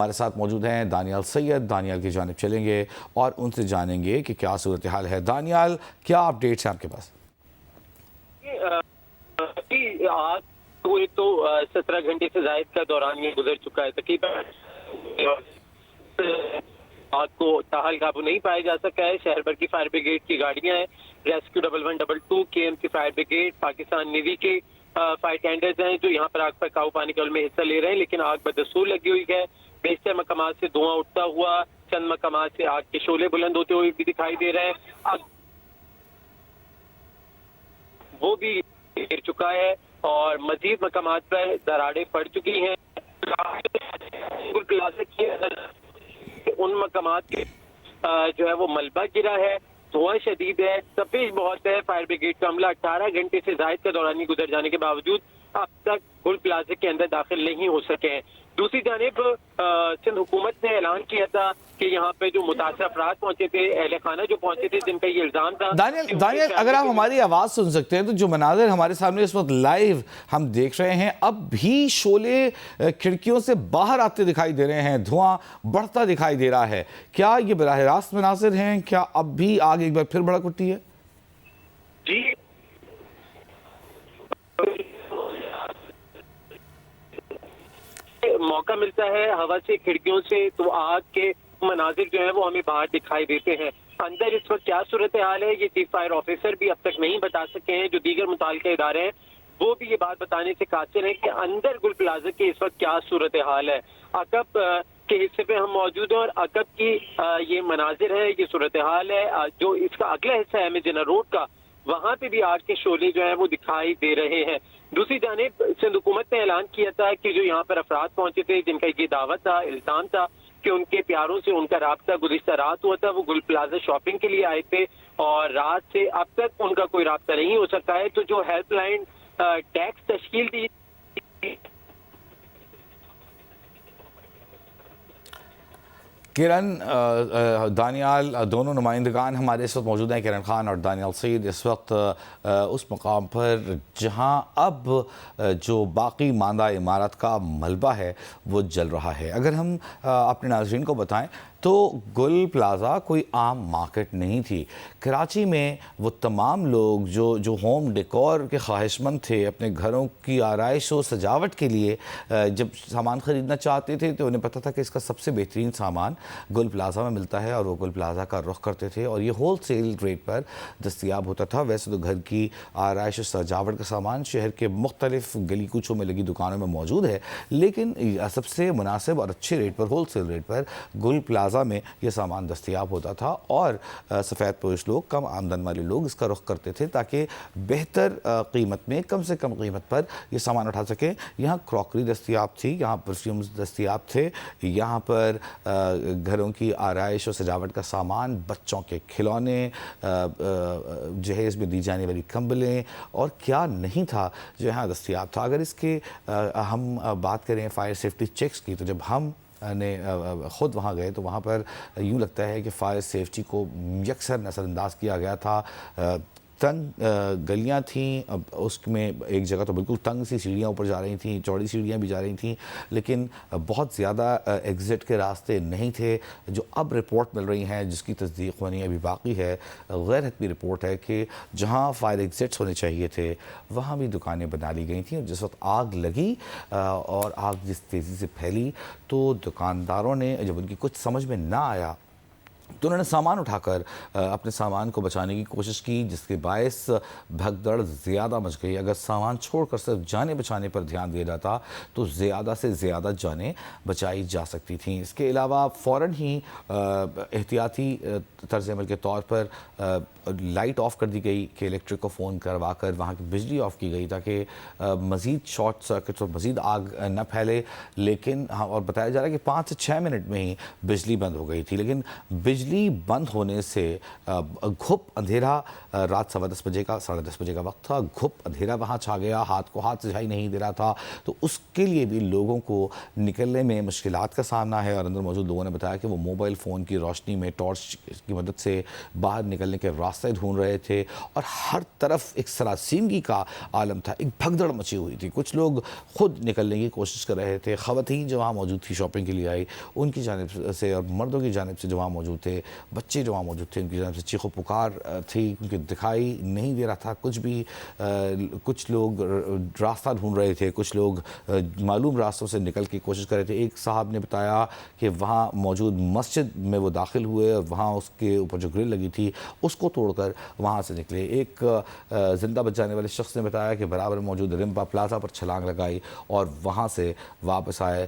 ہمارے ساتھ موجود ہیں دانیال سید. دانیال کی جانب چلیں گے اور ان سے جانیں گے کہ کیا صورتحال ہے. دانیال, کیا اپڈیٹس ہیں آپ کے پاس؟ آج تو 17 گھنٹے سے زائد کا دوران یہ گزر چکا ہے. تقریباً آگ کو تاحال قابو نہیں پایا جا سکا ہے. شہر بھر کی فائر بریگیڈ کی گاڑیاں ہیں, rescue 1122 KMC fire brigade, Pakistan navy کے فائر ٹینڈرز ہیں جو یہاں پر آگ پر قابو پانے کے عمل میں حصہ لے رہے ہیں, لیکن آگ بدستور لگی ہوئی ہے. بیشتر مقامات سے دھواں اٹھتا ہوا, چند مقامات سے آگ کے شعلے بلند ہوتے ہوئے بھی دکھائی دے رہے ہیں. وہ بھی گر چکا ہے اور مزید مقامات پر دراڑیں پڑ چکی ہیں. ان مقامات کے جو ہے وہ ملبہ گرا ہے, دھواں شدید ہے, تپش بہت ہے. فائر بریگیڈ کا عملہ 18 گھنٹے سے زائد کا دورانی گزر جانے کے باوجود اب تک گل پلازے کے اندر داخل نہیں ہو سکے ہیں. دوسری جانب سندھ حکومت نے اعلان کیا تھا کہ یہاں پہ جو متاثرہ افراد پہنچے تھے, اہل خانہ جو پہنچے تھے, جن کا یہ الزام تھا. دانیال, اگر آپ ہماری آواز سن سکتے ہیں تو جو مناظر ہمارے سامنے اس وقت لائیو ہم دیکھ رہے ہیں, اب بھی شعلے کھڑکیوں سے باہر آتے دکھائی دے رہے ہیں, دھواں بڑھتا دکھائی دے رہا ہے. کیا یہ براہ راست مناظر ہیں؟ کیا اب بھی آگ ایک بار پھر بھڑک اٹھی ہے؟ جی, موقع ملتا ہے ہوا سے, کھڑکیوں سے, تو آگ کے مناظر جو ہیں وہ ہمیں باہر دکھائی دیتے ہیں. اندر اس وقت کیا صورتحال ہے یہ چیف فائر آفیسر بھی اب تک نہیں بتا سکے ہیں. جو دیگر متعلقہ ادارے ہیں وہ بھی یہ بات بتانے سے قاصر ہیں کہ اندر گل پلازے کے اس وقت کیا صورتحال ہے. عقب کے حصے پہ ہم موجود ہیں اور عقب کی یہ مناظر ہے, یہ صورتحال ہے. جو اس کا اگلا حصہ ہے میجنر روڈ کا, وہاں پہ بھی آگ کے شعلے جو ہیں وہ دکھائی دے رہے ہیں. دوسری جانب سندھ حکومت نے اعلان کیا تھا کہ جو یہاں پر افراد پہنچے تھے جن کا یہ دعوت تھا, الزام تھا کہ ان کے پیاروں سے ان کا رابطہ گزشتہ رات ہوا تھا, وہ گل پلازا شاپنگ کے لیے آئے تھے اور رات سے اب تک ان کا کوئی رابطہ نہیں ہو سکا ہے. تو جو ہیلپ لائن ٹیکس تشکیل دی کرن, دانیال, دونوں نمائندگان ہمارے اس وقت موجود ہیں, کرن خان اور دانیال سید, اس وقت اس مقام پر جہاں اب جو باقی ماندہ عمارت کا ملبہ ہے وہ جل رہا ہے. اگر ہم اپنے ناظرین کو بتائیں تو گل پلازا کوئی عام مارکیٹ نہیں تھی. کراچی میں وہ تمام لوگ جو ہوم ڈیکور کے خواہش مند تھے, اپنے گھروں کی آرائش و سجاوٹ کے لیے جب سامان خریدنا چاہتے تھے تو انہیں پتہ تھا کہ اس کا سب سے بہترین سامان گل پلازا میں ملتا ہے, اور وہ گل پلازا کا رخ کرتے تھے اور یہ ہول سیل ریٹ پر دستیاب ہوتا تھا. ویسے تو گھر کی آرائش و سجاوٹ کا سامان شہر کے مختلف گلی کوچوں میں لگی دکانوں میں موجود ہے, لیکن سب سے مناسب اور اچھے ریٹ پر, ہول سیل ریٹ پر گل پلازا میں یہ سامان دستیاب ہوتا تھا, اور سفید پوش لوگ, کم آمدن والے لوگ اس کا رخ کرتے تھے تاکہ بہتر قیمت میں, کم سے کم قیمت پر یہ سامان اٹھا سکیں. یہاں کراکری دستیاب تھی, یہاں پرفیومز دستیاب تھے, یہاں پر گھروں کی آرائش و سجاوٹ کا سامان, بچوں کے کھلونے, جہیز میں دی جانے والی کمبلیں اور کیا نہیں تھا جو یہاں دستیاب تھا. اگر اس کے ہم بات کریں فائر سیفٹی چیکس کی, تو جب ہم نے خود وہاں گئے تو وہاں پر یوں لگتا ہے کہ فائر سیفٹی کو یکسر نظر انداز کیا گیا تھا. تنگ گلیاں تھیں, اب اس میں ایک جگہ تو بالکل تنگ سی سیڑھیاں اوپر جا رہی تھیں, چوڑی سیڑھیاں بھی جا رہی تھیں, لیکن بہت زیادہ ایگزٹ کے راستے نہیں تھے. جو اب رپورٹ مل رہی ہیں, جس کی تصدیق ہونی ابھی باقی ہے, غیر حتمی رپورٹ ہے کہ جہاں فائر ایگزٹس ہونے چاہیے تھے وہاں بھی دکانیں بنا لی گئی تھیں. جس وقت آگ لگی اور آگ جس تیزی سے پھیلی تو دکانداروں نے, جب ان کی کچھ سمجھ میں نہ آیا تو انہوں نے سامان اٹھا کر اپنے سامان کو بچانے کی کوشش کی, جس کے باعث بھگدڑ زیادہ مچ گئی. اگر سامان چھوڑ کر صرف جانیں بچانے پر دھیان دیا جاتا تو زیادہ سے زیادہ جانیں بچائی جا سکتی تھیں. اس کے علاوہ فوراً ہی احتیاطی طرز عمل کے طور پر لائٹ آف کر دی گئی کہ الیکٹرک کو فون کروا کر وہاں کی بجلی آف کی گئی تاکہ مزید شارٹ سرکٹس اور مزید آگ نہ پھیلے. لیکن اور بتایا جا رہا ہے کہ 5 سے 6 منٹ میں ہی بجلی بند ہو گئی تھی, لیکن بجلی بند ہونے سے گھپ اندھیرا, رات 10:15 بجے کا 10:30 بجے کا وقت تھا, گھپ اندھیرا وہاں چھا گیا, ہاتھ کو ہاتھ سجھائی نہیں دے رہا تھا, تو اس کے لیے بھی لوگوں کو نکلنے میں مشکلات کا سامنا ہے. اور اندر موجود لوگوں نے بتایا کہ وہ موبائل فون کی روشنی میں ٹارچ کی مدد سے باہر نکلنے کے راستے راستے ڈھونڈ رہے تھے اور ہر طرف ایک سراسیمگی کا عالم تھا، ایک بھگدڑ مچی ہوئی تھی. کچھ لوگ خود نکلنے کی کوشش کر رہے تھے، خواتین جو وہاں موجود تھی شاپنگ کے لیے آئی ان کی جانب سے اور مردوں کی جانب سے جو وہاں موجود تھے، بچے جو وہاں موجود تھے ان کی جانب سے چیخ و پکار تھی کیونکہ دکھائی نہیں دے رہا تھا کچھ بھی. کچھ لوگ راستہ ڈھونڈ رہے تھے، کچھ لوگ معلوم راستوں سے نکل کی کوشش کر رہے تھے. ایک صاحب نے بتایا کہ وہاں موجود مسجد میں وہ داخل ہوئے اور وہاں اس کے اوپر جو گرل لگی تھی اس کو توڑ کر وہاں سے نکلے. ایک زندہ بچ جانے والے شخص نے بتایا کہ برابر موجود رمپا پلازا پر چھلانگ لگائی اور وہاں سے واپس آئے.